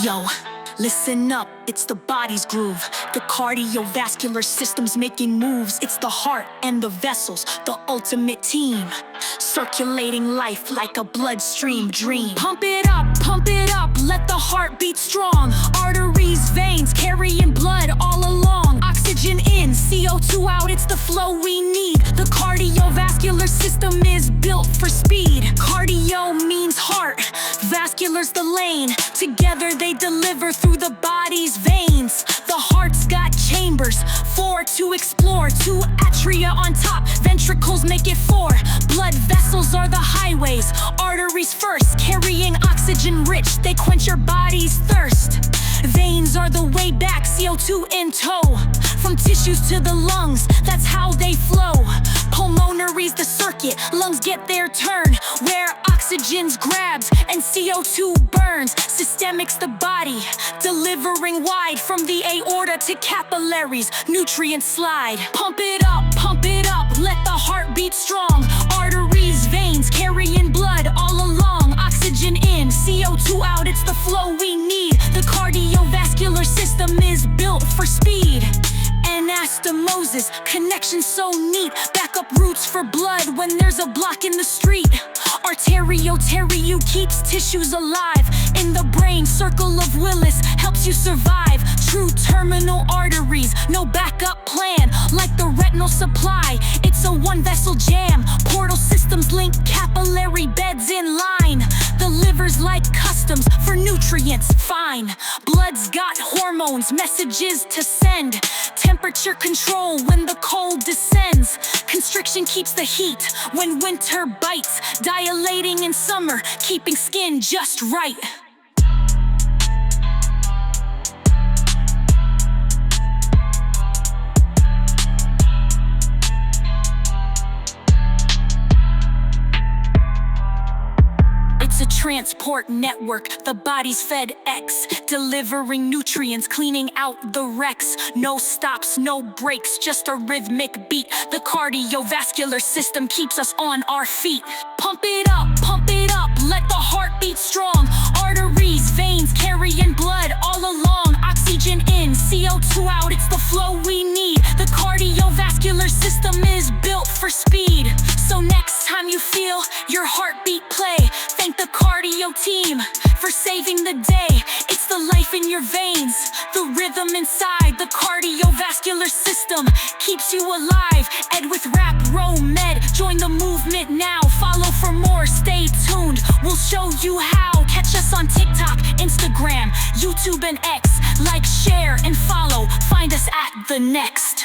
Yo, listen up, it's the body's groove. The cardiovascular system's making moves. It's the heart and the vessels, the ultimate team. Circulating life like a bloodstream dream. Pump it up, let the heart beat strong. Arteries, veins, carrying blood all along. Oxygen in, CO2 out, it's the flow we need. The cardiovascular system is built for speed. Cardio means heart, vascular's the lane. Together they deliver through the body's veins. The heart's got chambers, 4 to explore. 2 atria on top, ventricles make it 4. Blood vessels are the highways, arteries first, carrying oxygen rich, they quench your body's thirst. Veins are the way back, CO2 in tow. From tissues to the lungs, that's how they flow. Pulmonary's the circuit, lungs get their turn, where oxygen's grabbed and CO2 burns. Systemic's the body, delivering wide from the aorta to capillaries, nutrients slide. Pump it up, let the heart beat strong. Arteries, veins, carrying blood all along. Oxygen in, CO2 out, it's the flow we need. The cardiovascular system is built for speed. Anastomosis, connection so neat. Backup routes for blood when there's a block in the street. Arterioteriu keeps tissues alive. In the brain, circle of Willis helps you survive. True terminal arteries, no backup plan. Like the retinal supply, it's a one-vessel jam. Portal systems link capillary beds in line. The liver's like customs for nutrients, fine. Blood's got hormones, messages to send. Temperature control when the cold descends. Constriction keeps the heat when winter bites. Dilating in summer, keeping skin just right. It's a transport network, the body's FedEx, delivering nutrients, cleaning out the wrecks. No stops, no breaks, just a rhythmic beat. The cardiovascular system keeps us on our feet. Pump it up, let the heart beat strong. Arteries, veins, carrying blood all along. Oxygen in, CO2 out, it's the flow we need. The cardiovascular system is built for speed. So next time you feel your heartbeat play, thank the cardio team for saving the day. It's the life in your veins, the rhythm inside. The cardiovascular system keeps you alive. Ed with Rap Row Med, join the movement now. Follow for more, stay tuned, we'll show you how. Catch us on TikTok, Instagram, YouTube and X. Like, share and follow, find us at The Next.